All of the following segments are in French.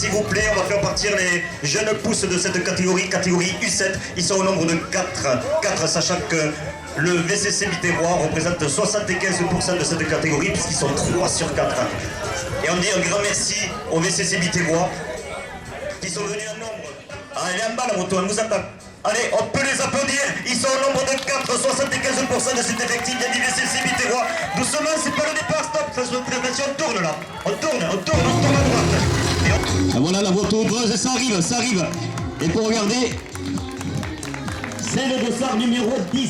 s'il vous plaît, on va faire partir les jeunes pousses de cette catégorie, catégorie U7. Ils sont au nombre de 4 sachant que le VCC Biterrois représente 75% de cette catégorie, puisqu'ils sont 3 sur 4. Et on dit un grand merci au VCC Biterrois, qui sont venus en nombre. Allez, en bas la moto, on vous attend. Allez, on peut les applaudir. Ils sont au nombre de 4, 75% de cet effectif du VCC Biterrois. Doucement, c'est pas le départ, stop. Attention, on tourne là. On tourne à droite. Et voilà la moto buzz, ça arrive. Et pour regarder, c'est le dossard numéro 10.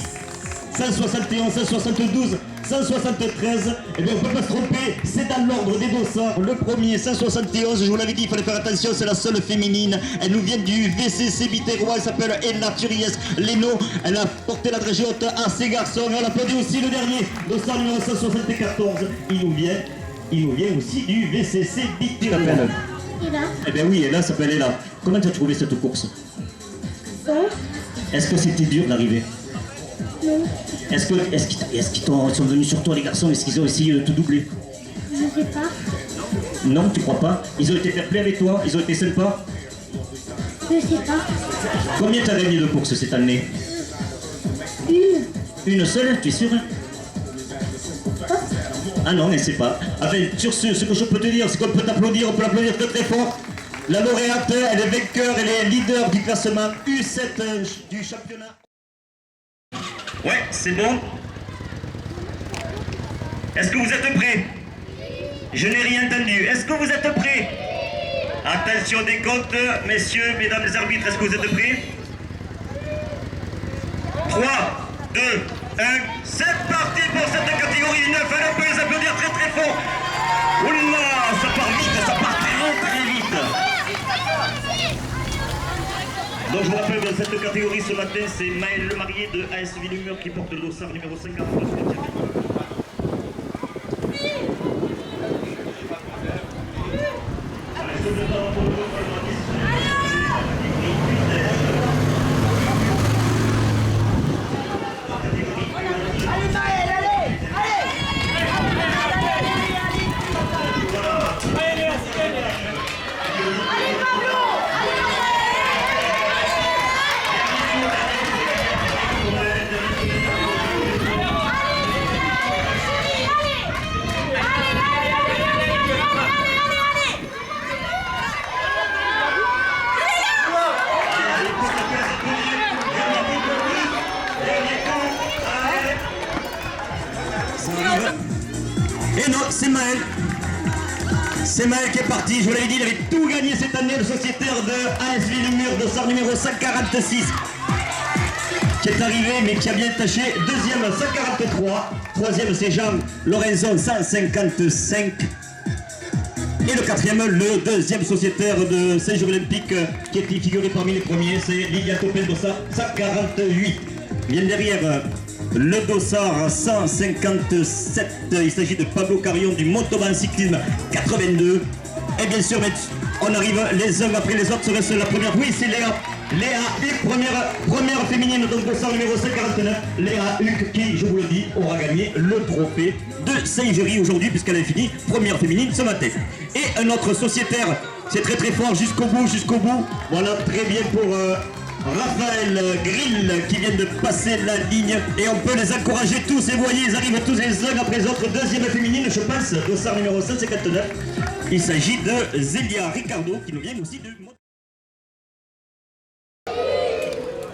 171, 172, 173, et bien on ne peut pas se tromper, c'est dans l'ordre des dossards. Le premier, 171, je vous l'avais dit, il fallait faire attention, c'est la seule féminine. Elle nous vient du VCC Biterrois, elle s'appelle Ella Turies Leno. Elle a porté la dragée haute à ses garçons. Elle a applaudi aussi le dernier, dossard numéro 174. Il nous vient aussi du VCC Biterrois. Eh bien oui, Ella s'appelle Ella. Comment tu as trouvé cette course? Est-ce que c'était dur d'arriver? Non. Est-ce qu'ils sont venus sur toi, les garçons? Est-ce qu'ils ont essayé de te doubler? Je sais pas. Non, tu crois pas? Ils ont été fair-play avec toi? Ils ont été sympas? Je sais pas. Combien t'as gagné de courses cette année? Une seule? Tu es sûr? Ah non, mais c'est pas. Enfin, sur ce que je peux te dire, c'est qu'on peut t'applaudir, on peut l'applaudir très très fort. La lauréate, elle est vainqueur, elle est leader du classement U7 du championnat. Ouais, c'est bon. Est-ce que vous êtes prêts? Je n'ai rien entendu. Est-ce que vous êtes prêts? Attention des comptes, messieurs, mesdames les arbitres, est-ce que vous êtes prêts? 3, 2, 1, c'est parti pour cette catégorie 9. On peut les applaudir très très fort. Oula, ça part vite, ça part très très vite. Donc je vous rappelle que dans cette catégorie ce matin, c'est Maël le marié de AS Villemur qui porte le dossard numéro 52. Et non, c'est Maël. C'est Maël qui est parti, je vous l'avais dit, il avait tout gagné cette année, le sociétaire de AS Villemur, dossard numéro 146, qui est arrivé mais qui a bien tâché. Deuxième, 143. Troisième, c'est Jean Lorenzon, 155. Et le quatrième, le deuxième sociétaire de Saint-Jean Olympique, qui est figuré parmi les premiers, c'est Lilian Topel, dossard 148. Bien derrière, le dossard 157, il s'agit de Pablo Carillon du Montauban Cyclisme 82. Et bien sûr, on arrive les uns après les autres, serait la première. Oui, c'est Léa. Léa Huc, première féminine, donc dossard numéro 149. Léa Huc qui, je vous le dis, aura gagné le trophée de Saint-Géry aujourd'hui, puisqu'elle a fini première féminine ce matin. Et un autre sociétaire, c'est très très fort, jusqu'au bout. Voilà, très bien pour Raphaël Grill qui vient de passer la ligne, et on peut les encourager tous, et voyez, ils arrivent tous les uns après les autres. Deuxième féminine, je pense, dossard numéro 159. Il s'agit de Zélia Ricardo qui nous vient aussi de...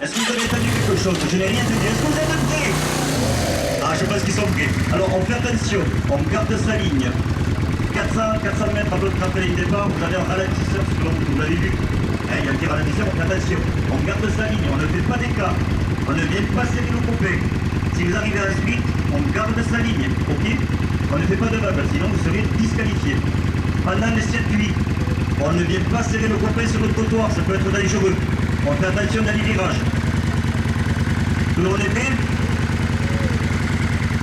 Est-ce que vous avez entendu quelque chose? Je n'ai rien entendu. Est-ce que vous êtes prêts? Ah, je pense qu'ils sont prêts. Alors on fait attention, on garde sa ligne. 400 mètres à votre la ligne départ, vous avez un ralentisseur sur la route, vous l'avez vu. Il y a un petit ralentisseur, on fait attention. On garde sa ligne, on ne fait pas d'écart. On ne vient pas serrer nos copains. Si vous arrivez à la sprint, on garde sa ligne, ok? On ne fait pas de vague, sinon vous serez disqualifié. Pendant les circuits, on ne vient pas serrer nos copains sur le trottoir, ça peut être dangereux. On fait attention dans les virages. Tout le monde est prêt?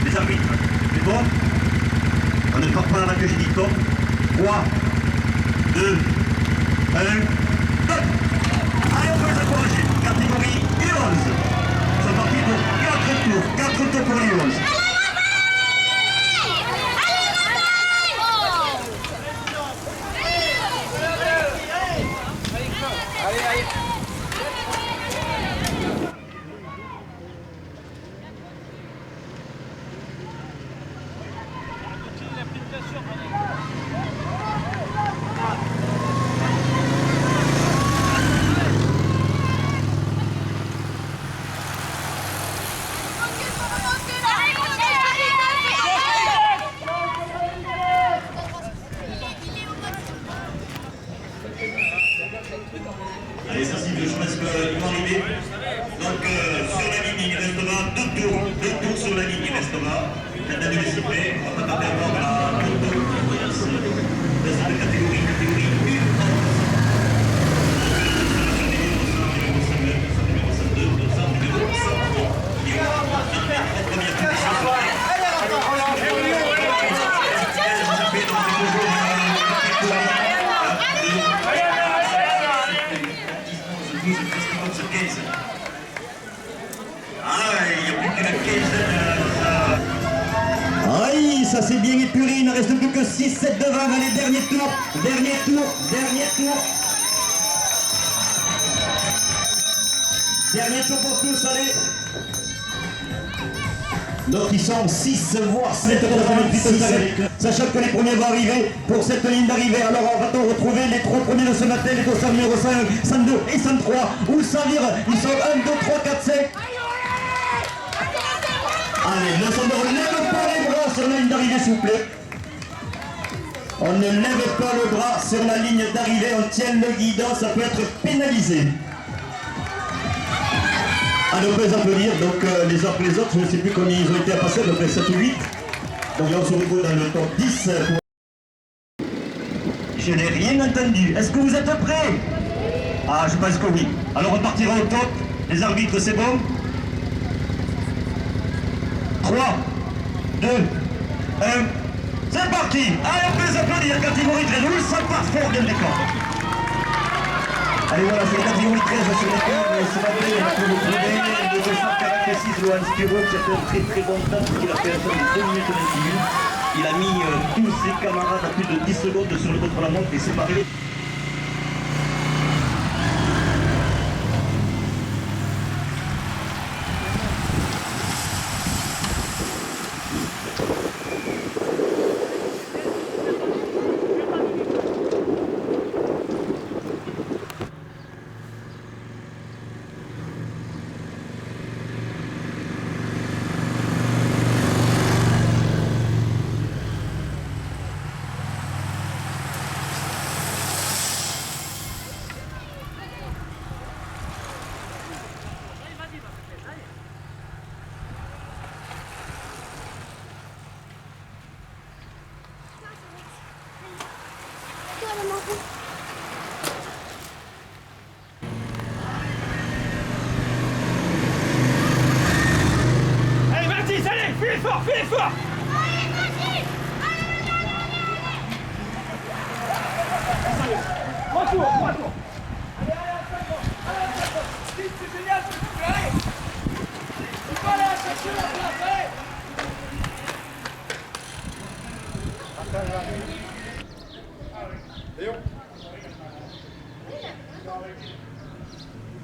Les arbitres, c'est bon? On ne part pas avant que j'ai dit top. 3, 2, 1, top! Allez, on peut les encourager. Catégorie U11. C'est parti pour 4 tours pour les U11. Faites la sifflet, on va pas tarder encore à la deuxième catégorie 1. Ah, il n'y a plus que la caisse. Aïe, ça c'est bien épuré, il ne reste plus que 6-7 devant. Allez, dernier tour. Dernier tour pour tous, allez. Donc ils sont 6 voire 7 sachant que les premiers vont arriver pour cette ligne d'arrivée. Alors on va retrouver les 3 premiers de ce matin, les dossards numéro 5, 102 et 103. Où s'envire, ils sont 1, 2, 3, 4, 5. Allez, le Sandor, ne lève pas les bras sur la ligne d'arrivée s'il vous plaît. On ne lève pas le bras sur la ligne d'arrivée, on tient le guidon, ça peut être pénalisé. Allez, on peut les applaudir, donc les uns après les autres, je ne sais plus combien ils ont été à passer, donc 7 ou 8. Donc là on se retrouve dans le top 10. Je n'ai rien entendu. Est-ce que vous êtes prêts? Ah, je pense que oui. Alors on partira au top. Les arbitres, c'est bon? 3, 2, 1, c'est parti! Allez, on peut les applaudir, catégorie 13, oui, ça part fort dès le départ. Allez, voilà, c'est la catégorie 13 sur laquelle ce matin, on a pu retrouver le 246 Lohan Spiro, qui a fait un très très bon temps, parce qu'il a fait un temps de 2 minutes 21. Il a mis tous ses camarades à plus de 10 secondes sur le contre-la-montre et c'est pareil. Allez Mathis, allez, fais fort, fais fort. Retour. Allez, c'est génial, allez. Il faut aller chercher la place, allez. Léon.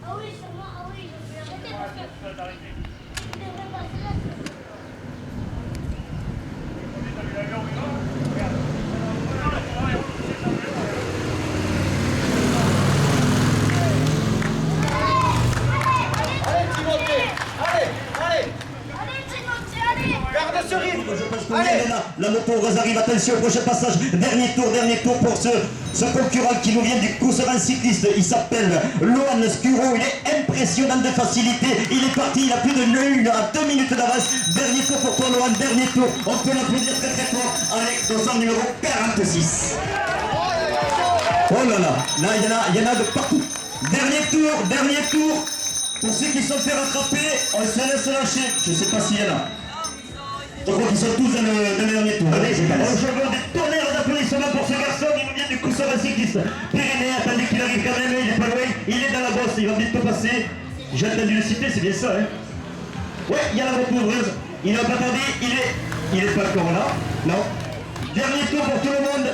Ah oui, sûrement, ah oui, je vais arrêter parce que... La moto arrive, attention au prochain passage, dernier tour pour ce concurrent qui nous vient du Couserans cycliste. Il s'appelle Lohan Spiro, il est impressionnant de facilité, il est parti, il a plus de 1 à 2 minutes d'avance. Dernier tour pour toi Lohan, dernier tour, on peut l'applaudir très très fort avec dossard numéro 46. Oh là là, il y en a de partout. Dernier tour, pour ceux qui sont fait rattraper, on se laisse lâcher, je ne sais pas s'il y en a. Je crois qu'ils sont tous dans le dernier tour. Allez, je veux des tonnerres d'applaudissements pour ce garçon qui nous vient du Couserans cycliste. Pyrénéen, attendez qu'il arrive quand même, il est pas loin, il est dans la bosse, il va bientôt passer. J'ai entendu le citer, c'est bien ça, hein. Ouais, il y a la recouvreuse, il n'a pas tardé, il est pas encore là, non. Dernier tour pour tout le monde,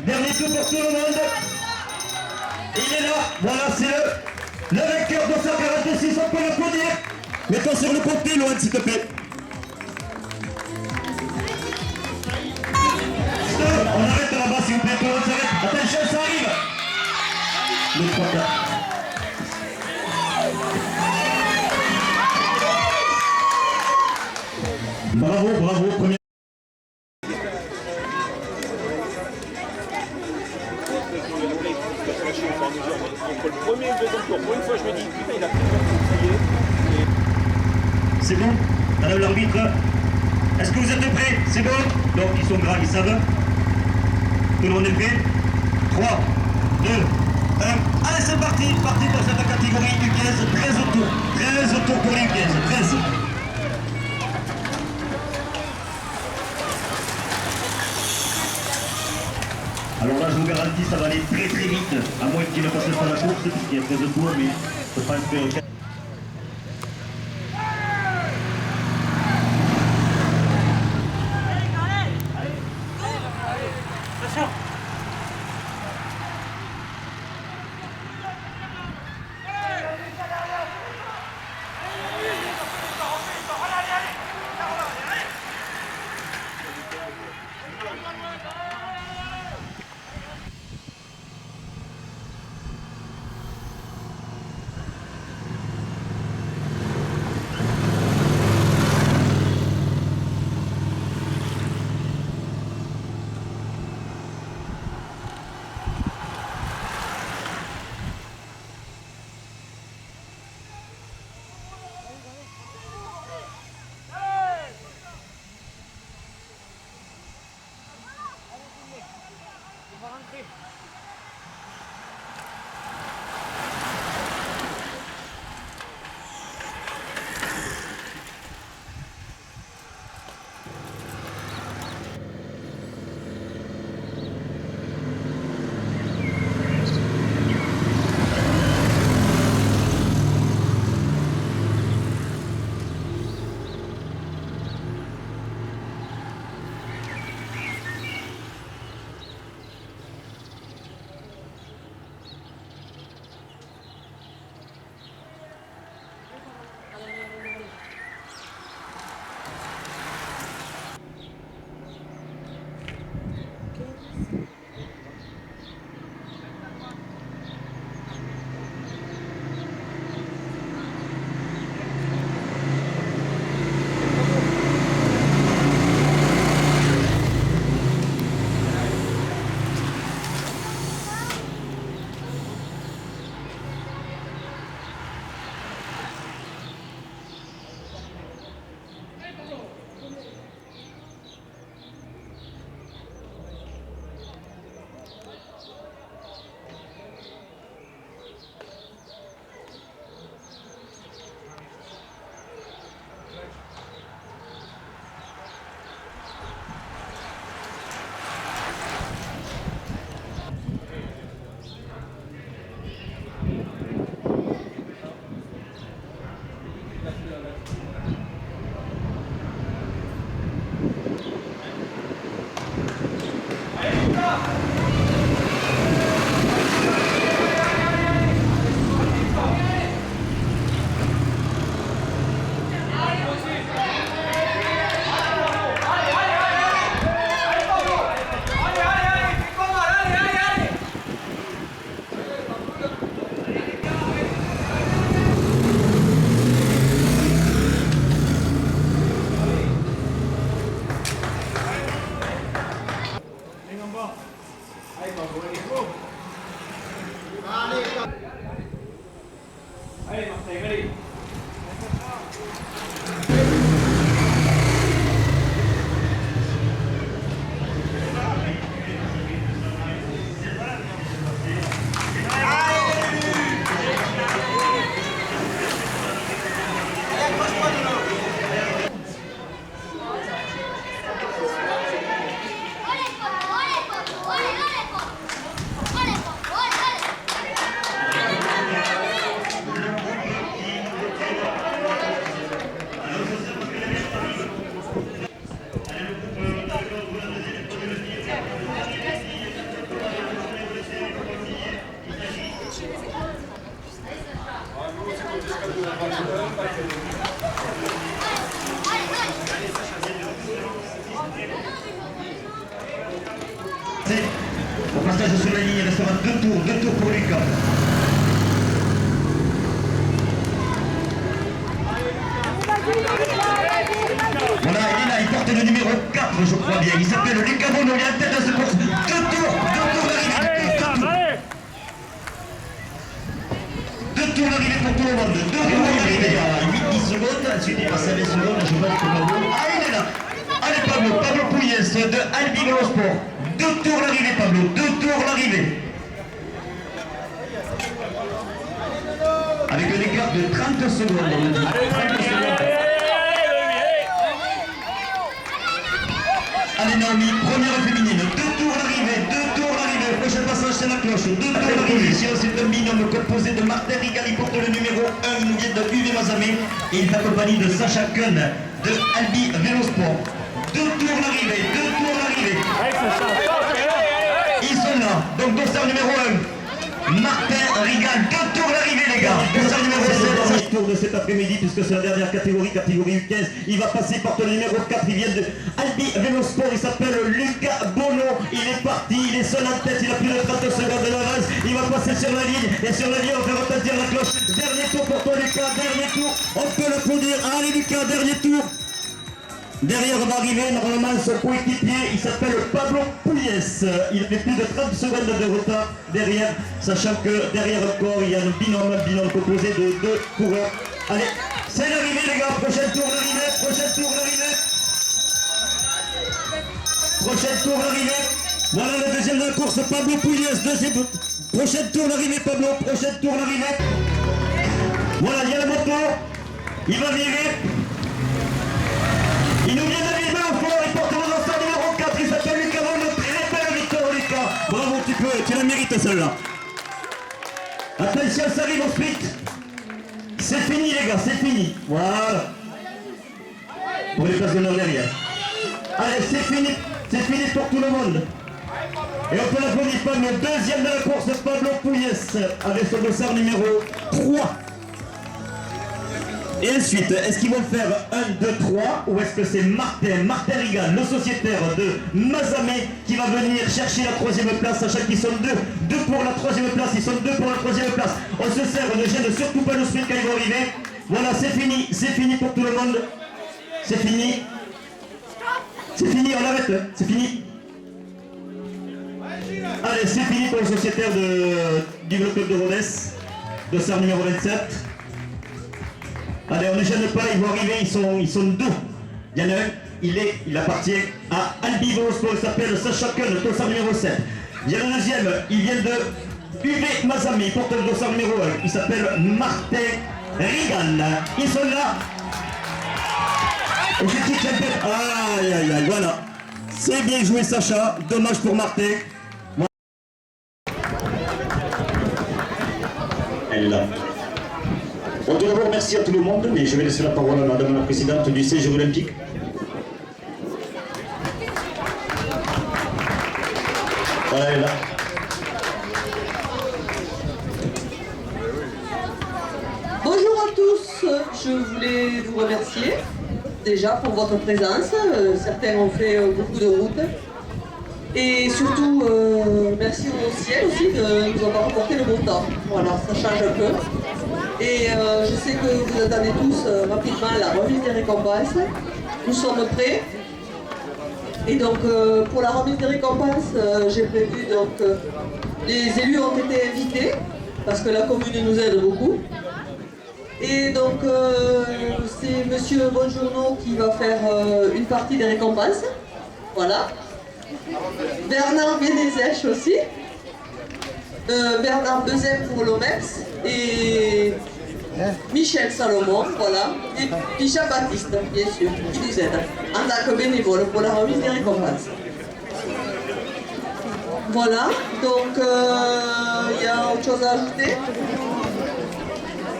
il est là, voilà, c'est le vainqueur de 146, on peut l'applaudir. Mets-toi sur le côté, Lohan, s'il te plaît. On arrête là-bas s'il vous plaît, tout le monde s'arrête. Attention, ça arrive. Le 3 4. Bravo, premier. Entre le premier et le deuxième tour, pour une fois je me dis, putain il a plus de temps, ça y est. C'est bon, madame l'arbitre. Est-ce que vous êtes prêts? C'est bon? Donc ils sont graves, ils savent. Tout le monde est prêt? 3, 2, 1. Allez, c'est parti! Parti pour cette catégorie U15, 13 tours. 13 tours pour les U15, 13. Alors là, je vous garantis, ça va aller très très vite, à moins qu'il ne passe pas la course, puisqu'il y a 13 tours, mais je pense que... Au passage sur la ligne, il restera deux tours pour Lucas. Voilà, il est là, il porte le numéro 4, je crois bien. Il s'appelle Lucas Bono, il est en tête de ce course. Deux tours d'arrivée. Deux tours d'arrivée pour tout le monde. Deux tours d'arrivée à 8-10 secondes. Ensuite, il passe à 20 secondes. Je vois que Bono. Ah, il est là. Pablo. Pablo Pouillès de Albi Vélosport. 2 tours l'arrivée, Pablo. 2 tours l'arrivée. Avec un écart de 30 secondes. On dit. 30 secondes. Allez Naomi, première féminine. 2 tours l'arrivée. 2 tours l'arrivée. Prochain passage, c'est la cloche. 2 tours l'arrivée. C'est un binôme composé de Martin Rigal, il porte le numéro 1. Il nous vient de UV Mazamé. Et il est accompagné de Sacha Kuhn de Albi Vélosport. 2 tours l'arrivée. 2 tours l'arrivée. Ils sont là. Donc dossard numéro 1. Martin Rigal, 2 tours l'arrivée les gars. Dossard numéro 7. C'est le tour de cet après-midi puisque c'est la dernière catégorie, catégorie U15. Il va passer porte le numéro 4. Il vient de Albi Vélosport. Il s'appelle Lucas Bono. Il est parti. Il est seul en tête. Il a plus de 30 secondes d'avance. Il va passer sur la ligne. Et sur la ligne, on fait retentir la cloche. Dernier tour pour toi Lucas. Dernier tour. On peut l'applaudir. Allez Lucas, dernier tour. Derrière va arriver normalement son coéquipier, il s'appelle Pablo Pouillès. Il fait plus de 30 secondes de retard derrière, sachant que derrière encore il y a un binôme composé de 2 coureurs. Allez, c'est l'arrivée les gars, prochain tour d'arrivée, prochain tour d'arrivée. Prochain tour d'arrivée. Voilà le deuxième de la course, Pablo Pouillès, deuxième. Prochain tour d'arrivée Pablo, prochain tour d'arrivée. Voilà, il y a la moto, il va virer. Il nous vient de vivre au fond, il porte le dossard numéro 4, il s'appelle Lucas Bono, très belle victoire Lucas. Bravo, tu la mérites celle-là. Attention, ça arrive au sprint. C'est fini les gars, c'est fini. Voilà. Pour les places d'honneur derrière. Allez, c'est fini pour tout le monde. Et on peut l'applaudir pas, le deuxième de la course, Pablo Pouillès, avec son dossard numéro 3. Et ensuite, est-ce qu'ils vont faire 1, 2, 3 ou est-ce que c'est Martin Rigal, le sociétaire de Mazamé, qui va venir chercher la 3e place, sachant qu'ils sont 2 pour la 3e place, ils sont 2 pour la 3e place. On se sert, ne gêne surtout pas le sprint quand ils vont arriver. Voilà, c'est fini pour tout le monde. C'est fini, on arrête, c'est fini. Allez, c'est fini pour le sociétaire du club de Rodez, dossard numéro 27. Allez, on ne gêne pas, ils vont arriver, ils sont 2. Il y en a un, il appartient à Albi Vélosport, il s'appelle Sacha Kuhn, le dossard numéro 7. Il y a le deuxième, il vient de UV Mazamé, il porte le dossard numéro 1, il s'appelle Martin Rigal. Ils sont là. Et je dis aïe, voilà. C'est bien joué Sacha, dommage pour Martin. Elle est là. Bon, tout d'abord, merci à tout le monde, mais je vais laisser la parole à Madame la Présidente du CG Olympique. Voilà, elle est là. Bonjour à tous, je voulais vous remercier déjà pour votre présence. Certains ont fait beaucoup de route. Et surtout, merci au ciel aussi de nous avoir apporté le beau temps. Voilà, ça change un peu. Et je sais que vous attendez tous rapidement la remise des récompenses. Nous sommes prêts. Et donc, pour la remise des récompenses, j'ai prévu, donc, les élus ont été invités, parce que la commune nous aide beaucoup. Et donc, c'est Monsieur Bonjourno qui va faire une partie des récompenses. Voilà. Bernard Bénézèche aussi. Bernard Bezem pour l'OMEX. Et Michel Salomon, voilà. Et puis Jean-Baptiste, bien sûr, qui nous aide en tant que bénévole pour la remise des récompenses. Voilà. Donc, il y a autre chose à ajouter.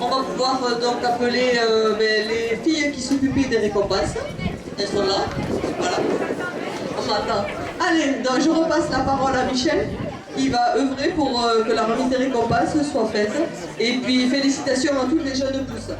On va pouvoir donc appeler les filles qui s'occupaient des récompenses. Elles sont là. Voilà. On m'attend. Allez, donc je repasse la parole à Michel, qui va œuvrer pour que la remise des récompenses soit faite. Et puis félicitations à toutes les jeunes pousses.